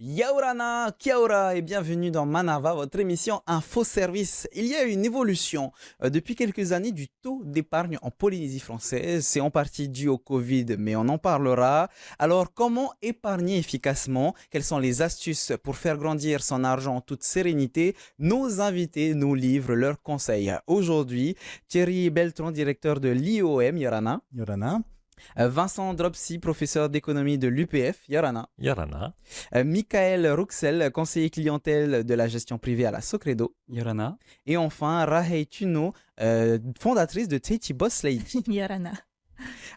Yaurana, Kiaura et bienvenue dans Manava, votre émission Info Service. Il y a une évolution depuis quelques années du taux d'épargne en Polynésie française. C'est en partie dû au Covid, mais on en parlera. Alors, comment épargner efficacement? Quelles sont les astuces pour faire grandir son argent en toute sérénité? Nos invités nous livrent leurs conseils. Aujourd'hui, Thierry Beltran, directeur de l'IOM, Yorana. Yorana. Vincent Dropsy, professeur d'économie de l'UPF, Yorana. Yorana. Michael Rouxel, conseiller clientèle de la gestion privée à la Socredo. Yorana. Et enfin, Rahey Tuno, fondatrice de Tahiti Boss Lady. Yorana.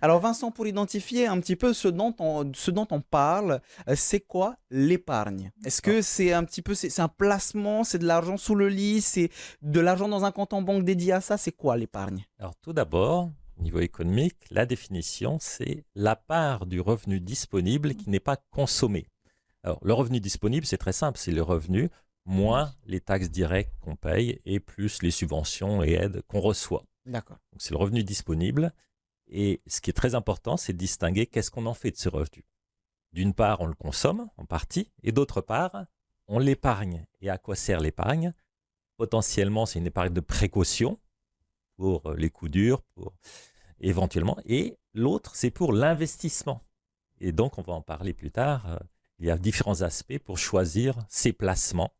Alors Vincent, pour identifier un petit peu ce dont on parle, c'est quoi l'épargne? Est-ce que c'est un petit peu, c'est un placement, c'est de l'argent sous le lit, c'est de l'argent dans un compte en banque dédié à ça? C'est quoi l'épargne? Alors tout d'abord, au niveau économique, la définition, c'est la part du revenu disponible qui n'est pas consommé. Alors le revenu disponible, c'est très simple, c'est le revenu moins les taxes directes qu'on paye et plus les subventions et aides qu'on reçoit. D'accord. Donc c'est le revenu disponible. Et ce qui est très important, c'est de distinguer qu'est-ce qu'on en fait de ce revenu. D'une part, on le consomme en partie, et d'autre part, on l'épargne. Et à quoi sert l'épargne? Potentiellement, c'est une épargne de précaution pour les coups durs, pour éventuellement. Et l'autre, c'est pour l'investissement. Et donc, on va en parler plus tard. Il y a différents aspects pour choisir ses placements.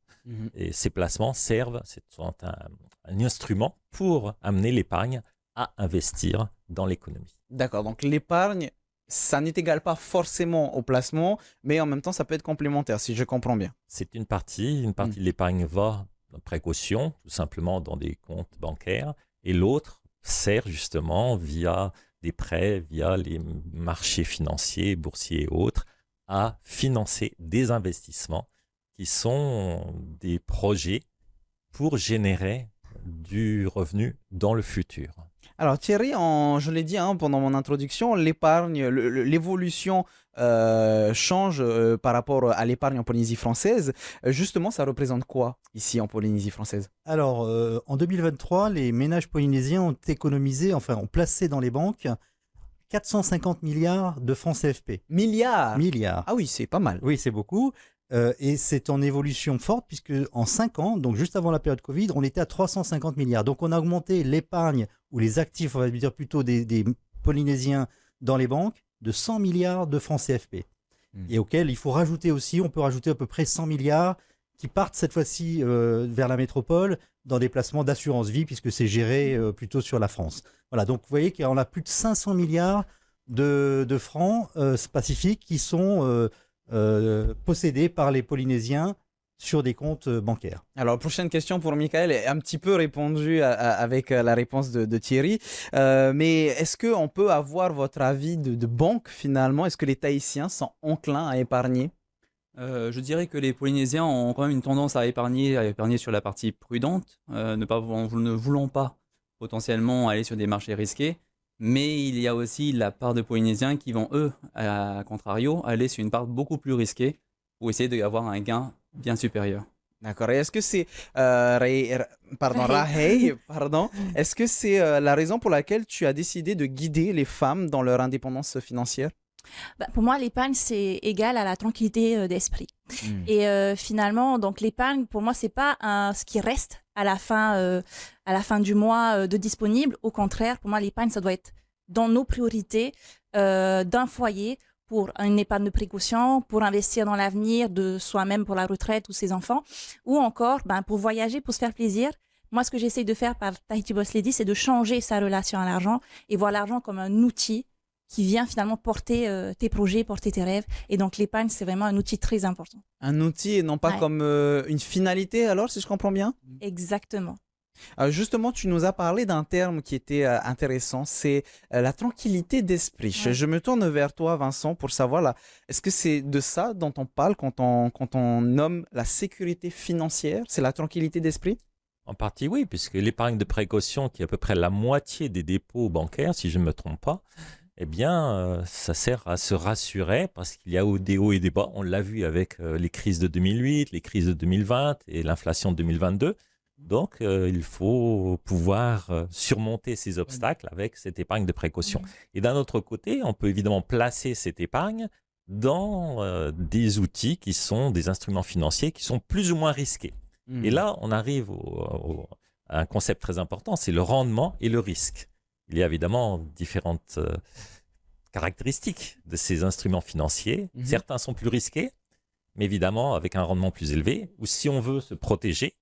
Et ces placements servent, c'est un instrument pour amener l'épargne à investir dans l'économie. D'accord, donc l'épargne, ça n'est égal pas forcément au placement, mais en même temps, ça peut être complémentaire, si je comprends bien. C'est une partie de l'épargne va en précaution, tout simplement dans des comptes bancaires, et l'autre sert justement via des prêts, via les marchés financiers, boursiers et autres, à financer des investissements qui sont des projets pour générer du revenu dans le futur. Alors Thierry, je l'ai dit pendant mon introduction, l'épargne, l'évolution change par rapport à l'épargne en Polynésie française. Justement, ça représente quoi ici en Polynésie française? Alors, en 2023, les ménages polynésiens ont ont placé dans les banques 450 milliards de francs CFP. Milliards? Milliards. Ah oui, c'est pas mal. Oui, c'est beaucoup. Et c'est en évolution forte puisque en 5 ans, donc juste avant la période Covid, on était à 350 milliards. Donc on a augmenté l'épargne ou les actifs, on va dire plutôt des Polynésiens dans les banques de 100 milliards de francs CFP. Et auquel il faut rajouter aussi, on peut rajouter à peu près 100 milliards qui partent cette fois-ci vers la métropole dans des placements d'assurance vie puisque c'est géré plutôt sur la France. Voilà, donc vous voyez qu'on a plus de 500 milliards de francs pacifiques qui sont possédés par les Polynésiens sur des comptes bancaires. Alors, prochaine question pour Michael est un petit peu répondue avec la réponse de Thierry. Mais est-ce qu'on peut avoir votre avis de banque finalement? Est-ce que les Tahitiens sont enclins à épargner? Je dirais que les Polynésiens ont quand même une tendance à épargner sur la partie prudente, ne voulant pas potentiellement aller sur des marchés risqués. Mais il y a aussi la part de Polynésiens qui vont, eux, à contrario, aller sur une part beaucoup plus risquée pour essayer d'avoir un gain bien supérieur. D'accord. Et est-ce que c'est Rahey, est-ce que c'est la raison pour laquelle tu as décidé de guider les femmes dans leur indépendance financière? Pour moi, l'épargne, c'est égal à la tranquillité d'esprit. Et finalement, donc l'épargne, pour moi, c'est pas ce qui reste à la fin du mois de disponible. Au contraire, pour moi, l'épargne, ça doit être dans nos priorités d'un foyer pour une épargne de précaution, pour investir dans l'avenir de soi-même pour la retraite ou ses enfants, ou encore pour voyager, pour se faire plaisir. Moi, ce que j'essaie de faire par Tahiti Boss Lady, c'est de changer sa relation à l'argent et voir l'argent comme un outil qui vient finalement porter tes projets, porter tes rêves. Et donc, l'épargne, c'est vraiment un outil très important. Un outil et non pas comme une finalité, alors, si je comprends bien? Exactement. Justement, tu nous as parlé d'un terme qui était intéressant, c'est la tranquillité d'esprit. Ouais. Je me tourne vers toi, Vincent, pour savoir, est-ce que c'est de ça dont on parle quand on nomme la sécurité financière? C'est la tranquillité d'esprit? En partie, oui, puisque l'épargne de précaution, qui est à peu près la moitié des dépôts bancaires, si je ne me trompe pas, eh bien, ça sert à se rassurer parce qu'il y a des hauts et des bas. On l'a vu avec les crises de 2008, les crises de 2020 et l'inflation de 2022. Donc, il faut pouvoir surmonter ces obstacles avec cette épargne de précaution. Et d'un autre côté, on peut évidemment placer cette épargne dans des outils qui sont des instruments financiers qui sont plus ou moins risqués. Et là, on arrive à un concept très important, c'est le rendement et le risque. Il y a évidemment différentes caractéristiques de ces instruments financiers. Certains sont plus risqués, mais évidemment avec un rendement plus élevé. Ou si on veut se protéger,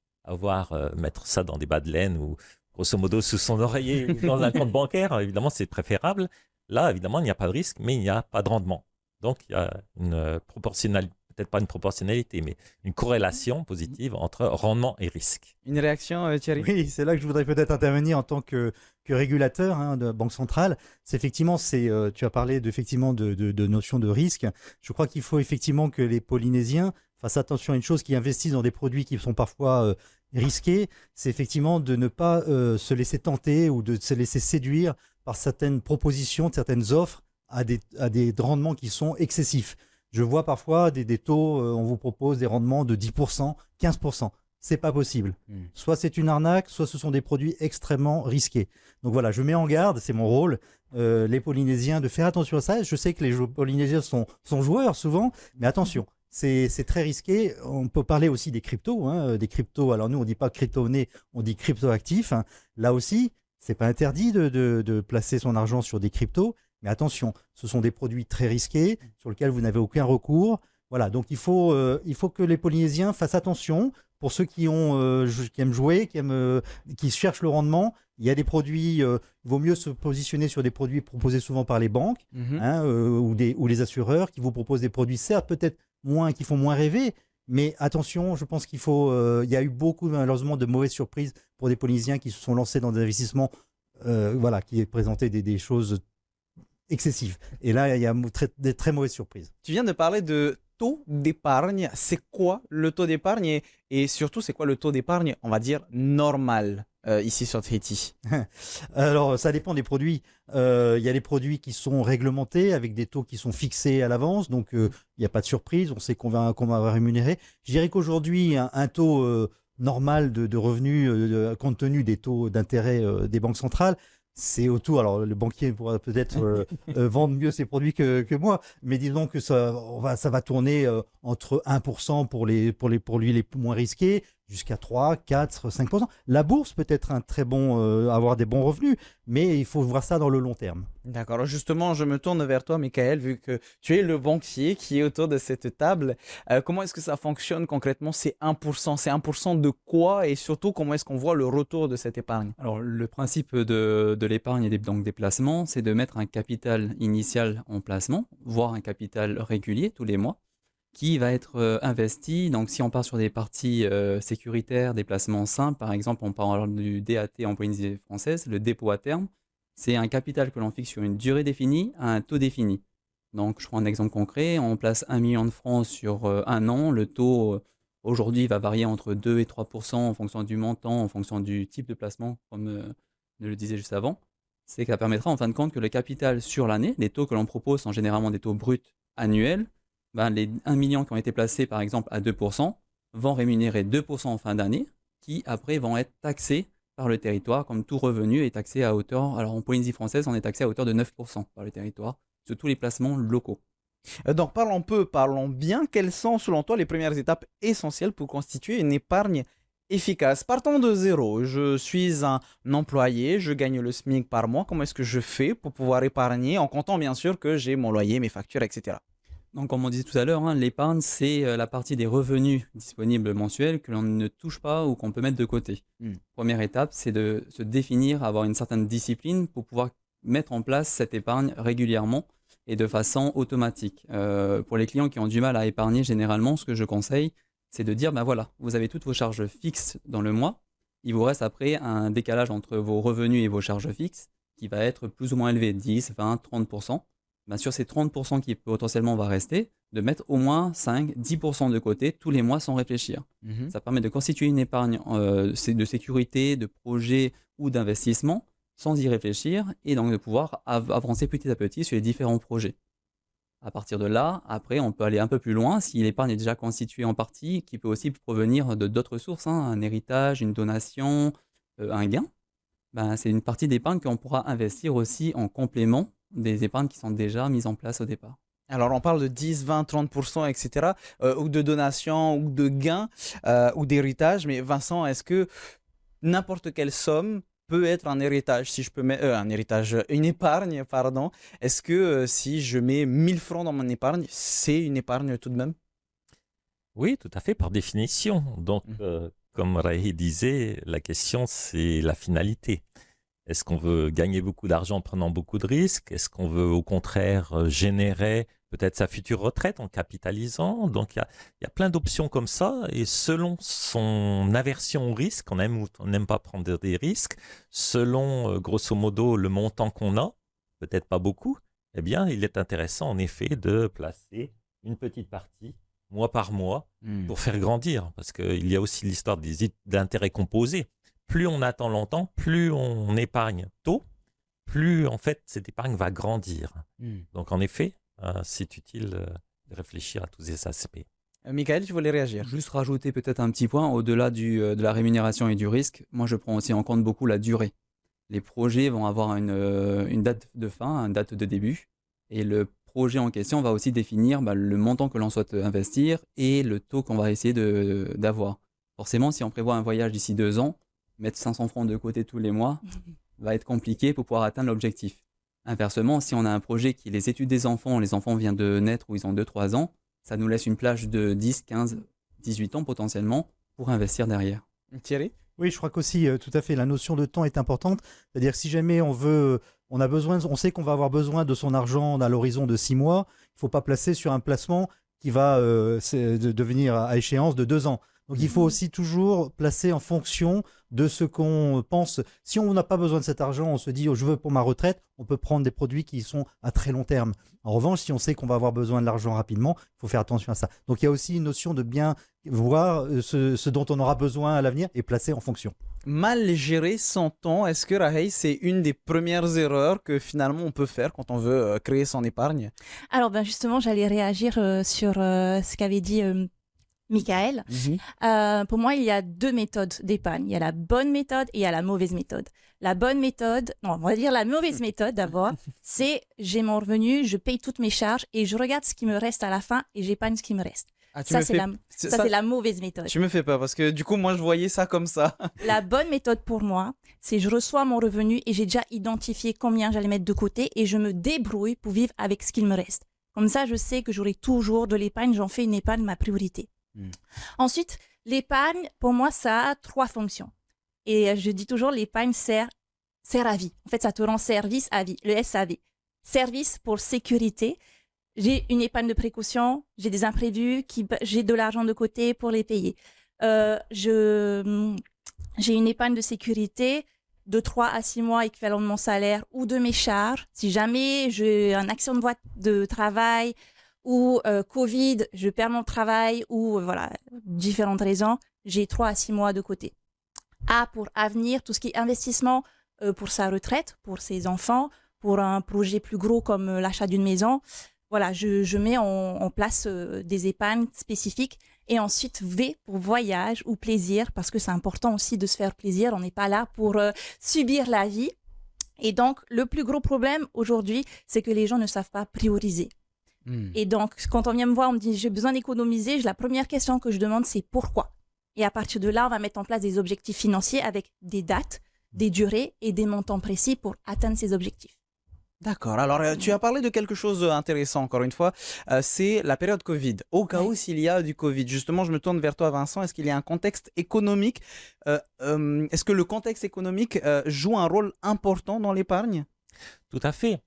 mettre ça dans des bas de laine ou grosso modo sous son oreiller ou dans un compte bancaire, évidemment c'est préférable. Là, évidemment, il n'y a pas de risque, mais il n'y a pas de rendement. Donc, il y a une proportionnalité, peut-être pas une proportionnalité, mais une corrélation positive entre rendement et risque. Une réaction, Thierry? Oui, c'est là que je voudrais peut-être intervenir en tant que régulateur de Banque centrale. C'est effectivement, tu as parlé de notion de risque. Je crois qu'il faut effectivement que les Polynésiens fassent attention à une chose, qui investissent dans des produits qui sont parfois risqués. C'est effectivement de ne pas se laisser tenter ou de se laisser séduire par certaines propositions, certaines offres à des rendements qui sont excessifs. Je vois parfois des taux, on vous propose des rendements de 10%, 15%. C'est pas possible. Soit c'est une arnaque, soit ce sont des produits extrêmement risqués. Donc voilà, je mets en garde, c'est mon rôle, les Polynésiens, de faire attention à ça. Je sais que les Polynésiens sont joueurs souvent, mais attention, c'est très risqué. On peut parler aussi des cryptos. Des cryptos, alors nous on ne dit pas crypto-monnaie, on dit crypto-actifs. Là aussi, c'est pas interdit de placer son argent sur des cryptos, mais attention, ce sont des produits très risqués sur lesquels vous n'avez aucun recours. Voilà, donc il faut que les Polynésiens fassent attention. Pour ceux qui aiment jouer, qui cherchent le rendement, il y a des produits, il vaut mieux se positionner sur des produits proposés souvent par les banques ou les assureurs qui vous proposent des produits, certes peut-être qui font moins rêver, mais attention, je pense il y a eu beaucoup malheureusement de mauvaises surprises pour des Polynésiens qui se sont lancés dans des investissements qui présentaient des choses excessives. Et là, il y a des très mauvaises surprises. Tu viens de parler de taux d'épargne. C'est quoi le taux d'épargne et surtout, c'est quoi le taux d'épargne, on va dire, normal ici sur Tahiti? Alors, ça dépend des produits. Il y a des produits qui sont réglementés avec des taux qui sont fixés à l'avance. Donc, il n'y a pas de surprise. On sait qu'on va rémunérer. Je dirais qu'aujourd'hui, un taux normal de revenus, compte tenu des taux d'intérêt des banques centrales, c'est autour, alors le banquier pourra peut-être vendre mieux ses produits que moi, mais disons que ça va tourner entre 1% pour les produits les moins risqués, jusqu'à 3, 4, 5%. La bourse peut être un très bon, avoir des bons revenus, mais il faut voir ça dans le long terme. D'accord, justement, je me tourne vers toi, Michael, vu que tu es le banquier qui est autour de cette table. Comment est-ce que ça fonctionne concrètement, ces 1%? C'est 1% de quoi? Et surtout, comment est-ce qu'on voit le retour de cette épargne? Alors, le principe de l'épargne et donc des placements, c'est de mettre un capital initial en placement, voire un capital régulier tous les mois, qui va être investi. Donc, si on part sur des parties sécuritaires, des placements simples, par exemple, on parle du DAT en Polynésie française, le dépôt à terme, c'est un capital que l'on fixe sur une durée définie à un taux défini. Donc, je prends un exemple concret, on place 1 million de francs sur un an, le taux aujourd'hui va varier entre 2 et 3% en fonction du montant, en fonction du type de placement, comme je le disais juste avant. C'est que ça permettra en fin de compte que le capital sur l'année, les taux que l'on propose sont généralement des taux bruts annuels, les 1 million qui ont été placés par exemple à 2% vont rémunérer 2% en fin d'année, qui après vont être taxés par le territoire, comme tout revenu est taxé à hauteur, alors en Polynésie française on est taxé à hauteur de 9% par le territoire, sur tous les placements locaux. Donc parlons bien, quelles sont selon toi les premières étapes essentielles pour constituer une épargne efficace? Partons de zéro, je suis un employé, je gagne le SMIC par mois, comment est-ce que je fais pour pouvoir épargner en comptant bien sûr que j'ai mon loyer, mes factures, etc. Donc, comme on disait tout à l'heure, l'épargne, c'est la partie des revenus disponibles mensuels que l'on ne touche pas ou qu'on peut mettre de côté. Première étape, c'est de se définir, avoir une certaine discipline pour pouvoir mettre en place cette épargne régulièrement et de façon automatique. Pour les clients qui ont du mal à épargner, généralement, ce que je conseille, c'est de dire, voilà, vous avez toutes vos charges fixes dans le mois. Il vous reste après un décalage entre vos revenus et vos charges fixes qui va être plus ou moins élevé, 10, 20, 30%. Sur ces 30% qui potentiellement va rester, de mettre au moins 5, 10% de côté tous les mois sans réfléchir. Ça permet de constituer une épargne de sécurité, de projet ou d'investissement sans y réfléchir et donc de pouvoir avancer petit à petit sur les différents projets. À partir de là, après, on peut aller un peu plus loin si l'épargne est déjà constituée en partie, qui peut aussi provenir de d'autres sources, hein, un héritage, une donation, un gain. Ben, c'est une partie d'épargne qu'on pourra investir aussi en complément des épargnes qui sont déjà mises en place au départ. Alors, on parle de 10, 20, 30%, etc., ou de donations, ou de gains, ou d'héritage. Mais Vincent, est-ce que n'importe quelle somme peut être un héritage, si je peux mettre un héritage, une épargne, pardon. Est-ce que si je mets 1000 francs dans mon épargne, c'est une épargne tout de même? Oui, tout à fait, par définition. Donc, comme Rahi disait, la question, c'est la finalité. Est-ce qu'on veut gagner beaucoup d'argent en prenant beaucoup de risques? Est-ce qu'on veut au contraire générer peut-être sa future retraite en capitalisant? Donc il y a plein d'options comme ça et selon son aversion au risque, on aime ou on n'aime pas prendre des risques, selon grosso modo le montant qu'on a, peut-être pas beaucoup, eh bien il est intéressant en effet de placer une petite partie mois par mois pour faire grandir parce qu'il y a aussi l'histoire d'intérêts composés. Plus on attend longtemps, plus on épargne tôt, plus en fait cette épargne va grandir. Donc en effet, c'est utile de réfléchir à tous ces aspects. Michael, tu voulais réagir? Juste rajouter peut-être un petit point, au-delà de la rémunération et du risque, moi je prends aussi en compte beaucoup la durée. Les projets vont avoir une date de fin, une date de début, et le projet en question va aussi définir le montant que l'on souhaite investir et le taux qu'on va essayer d'avoir. Forcément, si on prévoit un voyage d'ici 2 ans, mettre 500 francs de côté tous les mois va être compliqué pour pouvoir atteindre l'objectif. Inversement, si on a un projet qui est les études des enfants, les enfants viennent de naître ou ils ont 2-3 ans, ça nous laisse une plage de 10, 15, 18 ans potentiellement pour investir derrière. Thierry? Oui, je crois qu'aussi, tout à fait, la notion de temps est importante. C'est-à-dire que si jamais on sait qu'on va avoir besoin de son argent à l'horizon de 6 mois, il ne faut pas placer sur un placement qui va devenir à échéance de 2 ans. Donc il faut aussi toujours placer en fonction de ce qu'on pense. Si on n'a pas besoin de cet argent, on se dit je veux pour ma retraite, on peut prendre des produits qui sont à très long terme. En revanche, si on sait qu'on va avoir besoin de l'argent rapidement, il faut faire attention à ça. Donc il y a aussi une notion de bien voir ce dont on aura besoin à l'avenir et placer en fonction. Mal gérer son temps, est-ce que Rahel, c'est une des premières erreurs que finalement on peut faire quand on veut créer son épargne? Alors ben justement, j'allais réagir sur ce qu'avait dit Michael. Pour moi, il y a 2 méthodes d'épargne. Il y a la bonne méthode et il y a la mauvaise méthode. La bonne méthode, non, on va dire la mauvaise méthode d'abord, c'est j'ai mon revenu, je paye toutes mes charges et je regarde ce qui me reste à la fin et j'épargne ce qui me reste. Ah, Ça, c'est la mauvaise méthode. Tu me fais pas parce que du coup, moi, je voyais ça comme ça. La bonne méthode pour moi, c'est je reçois mon revenu et j'ai déjà identifié combien j'allais mettre de côté et je me débrouille pour vivre avec ce qu'il me reste. Comme ça, je sais que j'aurai toujours de l'épargne, j'en fais une épargne ma priorité. Ensuite, l'épargne, pour moi, ça a 3 fonctions. Et je dis toujours, l'épargne sert à vie. En fait, ça te rend service à vie, le SAV. Service pour sécurité. J'ai une épargne de précaution, j'ai des imprévus, j'ai de l'argent de côté pour les payer. J'ai une épargne de sécurité de 3 à 6 mois équivalent de mon salaire ou de mes charges. Si jamais j'ai un accident de travail ou Covid, je perds mon travail ou voilà, différentes raisons, j'ai 3 à 6 mois de côté. Pour avenir, tout ce qui est investissement pour sa retraite, pour ses enfants, pour un projet plus gros comme l'achat d'une maison. Voilà, je mets en place des épargnes spécifiques et ensuite V pour voyage ou plaisir parce que c'est important aussi de se faire plaisir. On n'est pas là pour subir la vie. Et donc, le plus gros problème aujourd'hui, c'est que les gens ne savent pas prioriser. Et donc, quand on vient me voir, on me dit j'ai besoin d'économiser. La première question que je demande, c'est pourquoi? Et à partir de là, on va mettre en place des objectifs financiers avec des dates, des durées et des montants précis pour atteindre ces objectifs. D'accord. Alors, tu as parlé de quelque chose d'intéressant, encore une fois, c'est la période Covid. Au cas où s'il y a du Covid, justement, je me tourne vers toi, Vincent, est-ce qu'il y a un contexte économique est-ce que le contexte économique joue un rôle important dans l'épargne? Tout à fait.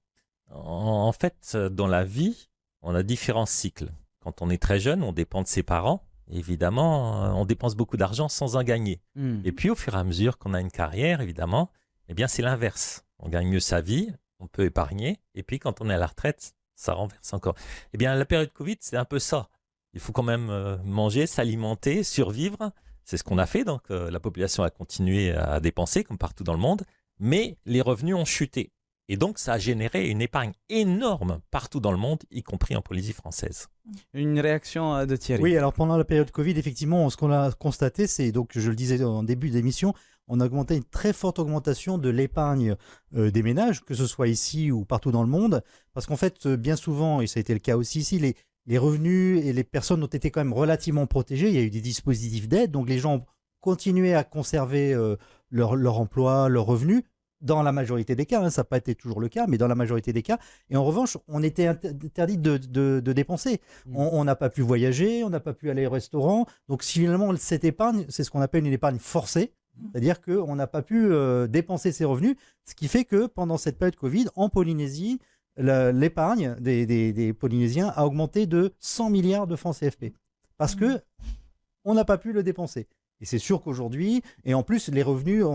En fait, dans la vie, on a différents cycles. Quand on est très jeune, on dépend de ses parents. Évidemment, on dépense beaucoup d'argent sans en gagner. Et puis, au fur et à mesure qu'on a une carrière, évidemment, eh bien, c'est l'inverse. On gagne mieux sa vie. On peut épargner, et puis quand on est à la retraite, ça renverse encore. Eh bien, la période Covid, c'est un peu ça. Il faut quand même manger, s'alimenter, survivre. C'est ce qu'on a fait, donc la population a continué à dépenser, comme partout dans le monde. mais les revenus ont chuté. Et donc, ça a généré une épargne énorme partout dans le monde, y compris en Polynésie française. Une réaction de Thierry. Oui, alors pendant la période Covid, effectivement, ce qu'on a constaté, c'est, donc je le disais en début d'émission, on a augmenté une très forte augmentation de l'épargne des ménages, que ce soit ici ou partout dans le monde, parce qu'en fait, bien souvent, et ça a été le cas aussi ici, les revenus et les personnes ont été quand même relativement protégés. Il y a eu des dispositifs d'aide, donc les gens ont continué à conserver leur emploi, leurs revenus, dans la majorité des cas, hein, ça n'a pas été toujours le cas, mais dans la majorité des cas. Et en revanche, on était interdit de dépenser. On n'a pas pu voyager, on n'a pas pu aller au restaurant. Donc finalement, cette épargne, c'est ce qu'on appelle une épargne forcée. C'est-à-dire qu'on n'a pas pu dépenser ses revenus, ce qui fait que pendant cette période Covid, en Polynésie, l'épargne des Polynésiens a augmenté de 100 milliards de francs CFP. Parce qu'on n'a pas pu le dépenser. Et c'est sûr qu'aujourd'hui, et en plus, les revenus,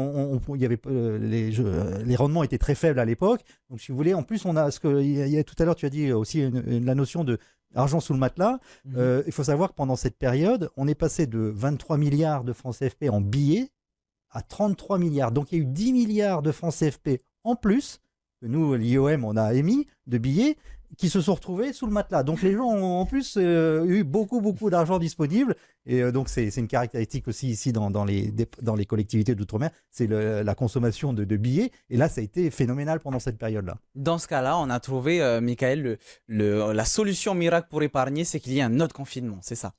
il y avait, les rendements étaient très faibles à l'époque. Donc, si vous voulez, en plus, on a tout à l'heure, tu as dit aussi la notion de argent sous le matelas. Il faut savoir que pendant cette période, on est passé de 23 milliards de francs CFP en billets à 33 milliards. Donc, il y a eu 10 milliards de francs CFP en plus que nous, l'IOM, on a émis de billets qui se sont retrouvés sous le matelas. Donc les gens ont en plus eu beaucoup d'argent disponible. Et donc c'est une caractéristique aussi ici dans les collectivités d'outre-mer, c'est la consommation de billets. Et là, ça a été phénoménal pendant cette période-là. Dans ce cas-là, on a trouvé, Michael, la solution miracle pour épargner, c'est qu'il y ait un autre confinement, c'est ça?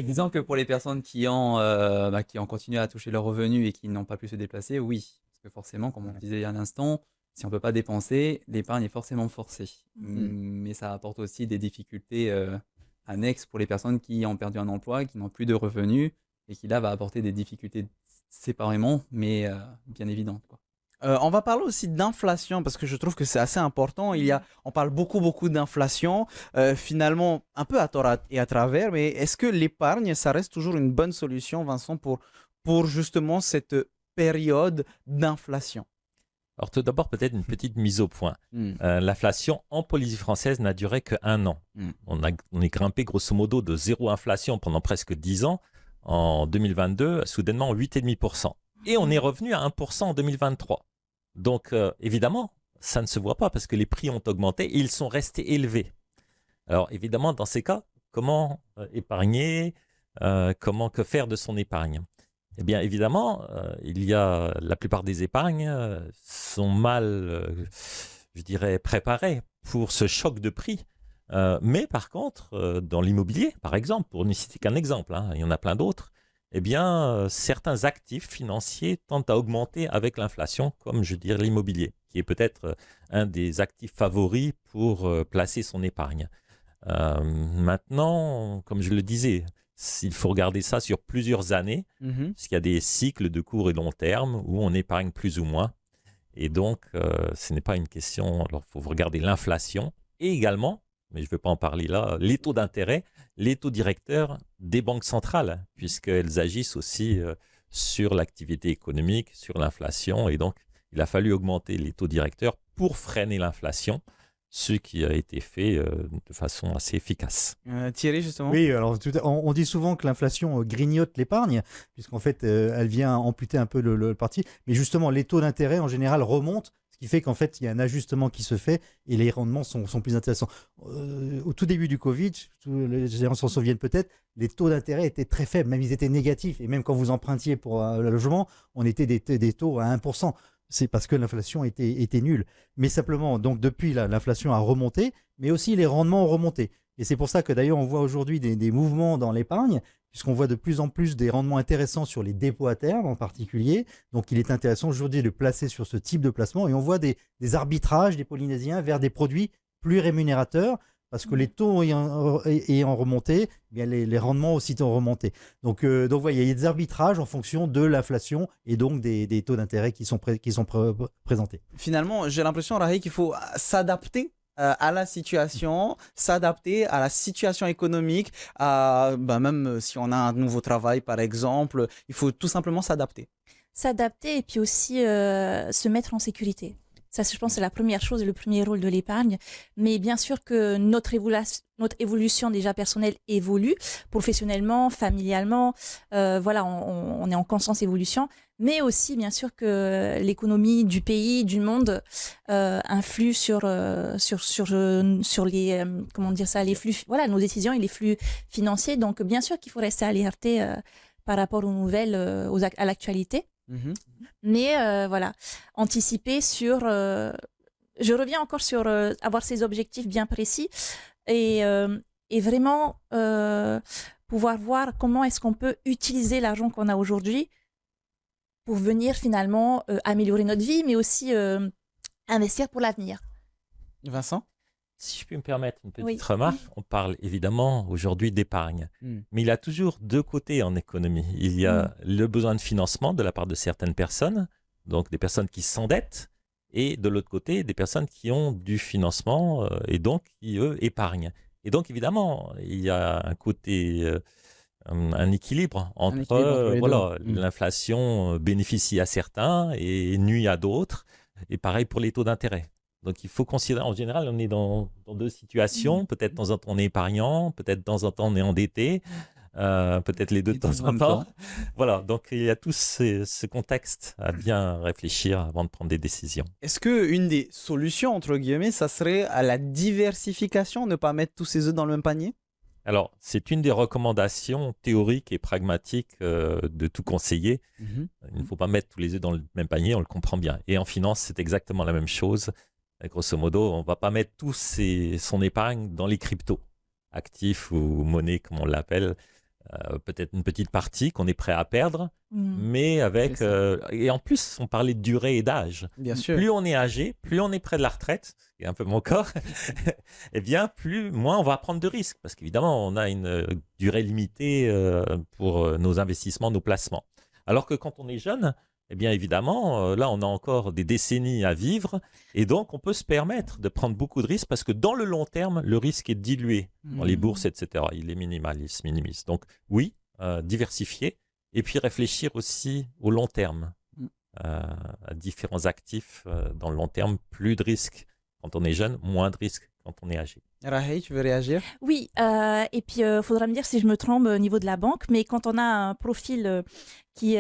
Disons que pour les personnes qui ont continué à toucher leurs revenus et qui n'ont pas pu se déplacer, oui. Parce que forcément, comme on le disait il y a un instant, si on ne peut pas dépenser, l'épargne est forcément forcée. Mais ça apporte aussi des difficultés annexes pour les personnes qui ont perdu un emploi, qui n'ont plus de revenus, et qui là va apporter des difficultés séparément, mais bien évidentes, quoi. On va parler aussi d'inflation parce que je trouve que c'est assez important. On parle beaucoup d'inflation, finalement un peu à tort et à travers, mais est-ce que l'épargne, ça reste toujours une bonne solution, Vincent, pour justement cette période d'inflation? Alors tout d'abord, peut-être une petite mise au point. L'inflation en Polynésie française n'a duré qu'1 an. On est grimpé grosso modo de zéro inflation pendant presque 10 ans. En 2022, soudainement 8,5%. Et on est revenu à 1% en 2023. Donc évidemment, ça ne se voit pas parce que les prix ont augmenté et ils sont restés élevés. Alors évidemment, dans ces cas, comment épargner, que faire de son épargne? Eh bien, évidemment, la plupart des épargnes sont mal, je dirais, préparées pour ce choc de prix. Mais par contre, dans l'immobilier, par exemple, pour ne citer qu'un exemple, il y en a plein d'autres, eh bien, certains actifs financiers tendent à augmenter avec l'inflation, comme je dirais l'immobilier, qui est peut-être un des actifs favoris pour placer son épargne. Maintenant, comme je le disais, il faut regarder ça sur plusieurs années, parce qu'il y a des cycles de court et long terme où on épargne plus ou moins. Et donc, ce n'est pas une question... Alors, il faut regarder l'inflation et également, mais je ne vais pas en parler là, les taux d'intérêt, les taux directeurs des banques centrales, puisqu'elles agissent aussi sur l'activité économique, sur l'inflation. Et donc, il a fallu augmenter les taux directeurs pour freiner l'inflation, ce qui a été fait de façon assez efficace. Thierry, justement? Oui, alors on dit souvent que l'inflation grignote l'épargne, puisqu'en fait, elle vient amputer un peu le parti. Mais justement, les taux d'intérêt, en général, remontent, ce qui fait qu'en fait, il y a un ajustement qui se fait et les rendements sont plus intéressants. Au tout début du Covid, les gens s'en souviennent peut-être, les taux d'intérêt étaient très faibles, même ils étaient négatifs. Et même quand vous empruntiez pour un logement, on était des taux à 1%. C'est parce que l'inflation était nulle. Mais simplement, donc depuis, l'inflation a remonté, mais aussi les rendements ont remonté. Et c'est pour ça que d'ailleurs, on voit aujourd'hui des mouvements dans l'épargne, puisqu'on voit de plus en plus des rendements intéressants sur les dépôts à terme en particulier. Donc il est intéressant aujourd'hui de placer sur ce type de placement. Et on voit des arbitrages des Polynésiens vers des produits plus rémunérateurs, parce que les taux ayant remonté, eh bien les rendements aussi ont remonté. Donc voilà, il y a des arbitrages en fonction de l'inflation et donc des taux d'intérêt qui sont présentés. Finalement, j'ai l'impression, Rahi, qu'il faut s'adapter à la situation, s'adapter à la situation économique, même si on a un nouveau travail, par exemple, il faut tout simplement s'adapter. S'adapter et puis aussi se mettre en sécurité. Ça, je pense, c'est la première chose, le premier rôle de l'épargne. Mais bien sûr que notre évolution déjà personnelle évolue, professionnellement, familialement. Voilà, on est en constante évolution. Mais aussi, bien sûr, que l'économie du pays, du monde, influe sur les, comment dire ça, les flux, voilà, nos décisions et les flux financiers. Donc, bien sûr qu'il faut rester alerté par rapport aux nouvelles, à l'actualité. Mhm. Mais voilà, anticiper sur... je reviens encore sur avoir ces objectifs bien précis et vraiment pouvoir voir comment est-ce qu'on peut utiliser l'argent qu'on a aujourd'hui pour venir finalement améliorer notre vie, mais aussi investir pour l'avenir. Vincent? Si je puis me permettre une petite Oui. remarque, on parle évidemment aujourd'hui d'épargne, mais il y a toujours deux côtés en économie. Il y a le besoin de financement de la part de certaines personnes, donc des personnes qui s'endettent, et de l'autre côté, des personnes qui ont du financement et donc qui, eux, épargnent. Et donc, évidemment, il y a un côté, un équilibre entre, les voilà, deux. l'inflation bénéficie à certains et nuit à d'autres, et pareil pour les taux d'intérêt. Donc, il faut considérer, en général, on est dans deux situations. Peut-être dans un temps, on est épargnant, peut-être dans un temps, on est endetté, peut-être les deux de temps en temps. Voilà, donc il y a tout ce contexte à bien réfléchir avant de prendre des décisions. Est-ce qu'une des solutions, entre guillemets, ça serait à la diversification, ne pas mettre tous ses œufs dans le même panier? Alors, c'est une des recommandations théoriques et pragmatiques de tout conseiller. Il ne faut pas mettre tous les œufs dans le même panier, on le comprend bien. Et en finance, c'est exactement la même chose. Grosso modo, on ne va pas mettre son épargne dans les cryptos, actifs ou monnaie comme on l'appelle. Peut-être une petite partie qu'on est prêt à perdre, mais avec... et en plus, on parlait de durée et d'âge. Bien sûr. Plus on est âgé, plus on est près de la retraite, ce qui est un peu mon corps, eh bien, moins on va prendre de risques. Parce qu'évidemment, on a une durée limitée pour nos investissements, nos placements. Alors que quand on est jeune... Eh bien, évidemment, là, on a encore des décennies à vivre et donc on peut se permettre de prendre beaucoup de risques parce que dans le long terme, le risque est dilué dans les bourses, etc. Il est minimal, il se minimise. Donc, oui, diversifier et puis réfléchir aussi au long terme, à différents actifs dans le long terme. Plus de risques quand on est jeune, moins de risques quand on est âgé. Rahey, tu veux réagir? Oui, et puis il faudra me dire si je me trompe au niveau de la banque, mais quand on a un profil qui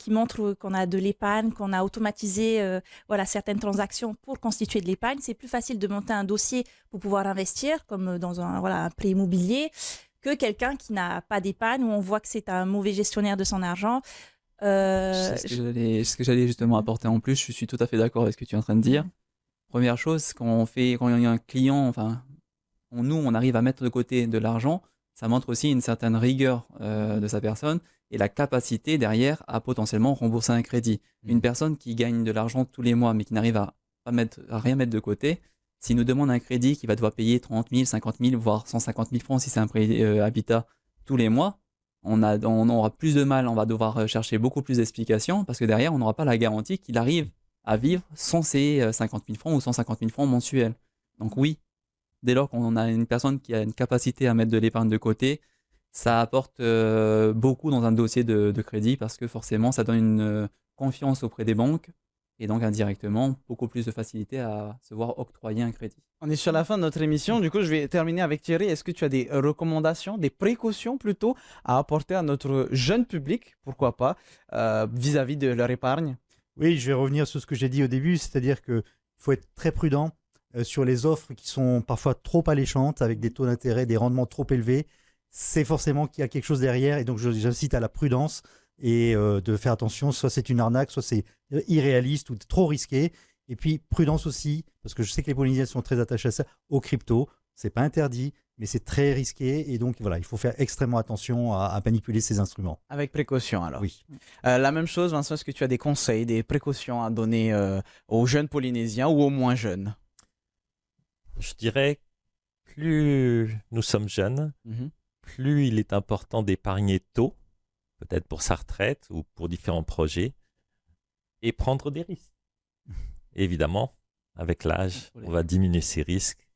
montre qu'on a de l'épargne, qu'on a automatisé voilà, certaines transactions pour constituer de l'épargne, c'est plus facile de monter un dossier pour pouvoir investir, comme dans un prêt immobilier, que quelqu'un qui n'a pas d'épargne, où on voit que c'est un mauvais gestionnaire de son argent. C'est ce que j'allais justement apporter en plus, je suis tout à fait d'accord avec ce que tu es en train de dire. Première chose, quand il y a un client, enfin, on arrive à mettre de côté de l'argent, ça montre aussi une certaine rigueur de sa personne et la capacité derrière à potentiellement rembourser un crédit. Une personne qui gagne de l'argent tous les mois mais qui n'arrive à rien mettre de côté, s'il nous demande un crédit qui va devoir payer 30 000, 50 000, voire 150 000 francs si c'est un prêt habitat tous les mois, on aura plus de mal, on va devoir chercher beaucoup plus d'explications parce que derrière, on n'aura pas la garantie qu'il arrive à vivre sans ces 50 000 francs ou 150 000 francs mensuels. Donc oui, dès lors qu'on a une personne qui a une capacité à mettre de l'épargne de côté, ça apporte beaucoup dans un dossier de crédit parce que forcément, ça donne une confiance auprès des banques et donc indirectement, beaucoup plus de facilité à se voir octroyer un crédit. On est sur la fin de notre émission, du coup je vais terminer avec Thierry. Est-ce que tu as des recommandations, des précautions plutôt à apporter à notre jeune public, pourquoi pas, vis-à-vis de leur épargne? Oui, je vais revenir sur ce que j'ai dit au début, c'est-à-dire qu'il faut être très prudent sur les offres qui sont parfois trop alléchantes, avec des taux d'intérêt, des rendements trop élevés. C'est forcément qu'il y a quelque chose derrière, et donc j'incite à la prudence et de faire attention, soit c'est une arnaque, soit c'est irréaliste ou trop risqué. Et puis prudence aussi, parce que je sais que les Polynésiens sont très attachés à ça, aux cryptos. C'est pas interdit, mais c'est très risqué, et donc voilà, il faut faire extrêmement attention à manipuler ces instruments. Avec précaution alors. Oui. La même chose, Vincent, est-ce que tu as des conseils, des précautions à donner aux jeunes Polynésiens ou aux moins jeunes? Je dirais, plus nous sommes jeunes, plus il est important d'épargner tôt, peut-être pour sa retraite ou pour différents projets, et prendre des risques. Évidemment, avec l'âge, on va diminuer ces risques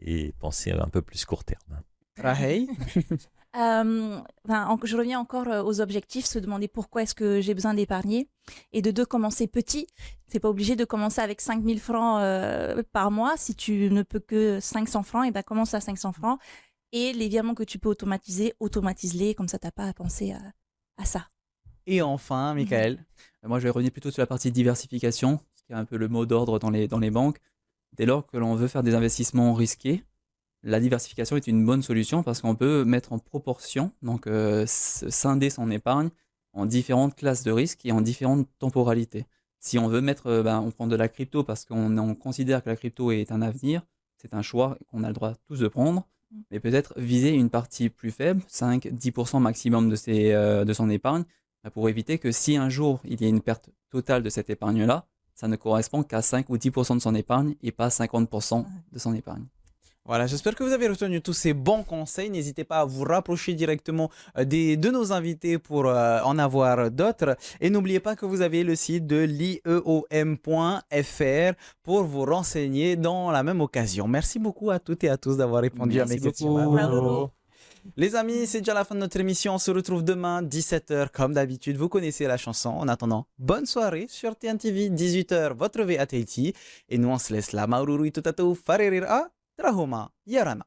et penser un peu plus court terme. Rahey? Je reviens encore aux objectifs, se demander pourquoi est-ce que j'ai besoin d'épargner. Et de deux, commencer petit. C'est pas obligé de commencer avec 5 000 francs par mois. Si tu ne peux que 500 francs, et ben commence à 500 francs. Et les virements que tu peux automatiser, automatise-les. Comme ça, tu n'as pas à penser à ça. Et enfin, Michael. Moi, je vais revenir plutôt sur la partie diversification, ce qui est un peu le mot d'ordre dans les banques. Dès lors que l'on veut faire des investissements risqués, la diversification est une bonne solution parce qu'on peut mettre en proportion, donc scinder son épargne en différentes classes de risques et en différentes temporalités. Si on veut mettre, on prend de la crypto parce qu'on considère que la crypto est un avenir, c'est un choix qu'on a le droit tous de prendre, mais peut-être viser une partie plus faible, 5-10% maximum de son épargne, pour éviter que si un jour il y a une perte totale de cette épargne-là, ça ne correspond qu'à 5 ou 10% de son épargne et pas 50% de son épargne. Voilà, j'espère que vous avez retenu tous ces bons conseils. N'hésitez pas à vous rapprocher directement de nos invités pour en avoir d'autres. Et n'oubliez pas que vous avez le site de l'ieom.fr pour vous renseigner dans la même occasion. Merci beaucoup à toutes et à tous d'avoir répondu à mes questions. Bravo. Les amis, c'est déjà la fin de notre émission. On se retrouve demain, 17h, comme d'habitude. Vous connaissez la chanson. En attendant, bonne soirée sur TNTV, 18h, votre VAT. Et nous, on se laisse là. Maururu itutatu farerir a Trahoma Yarana.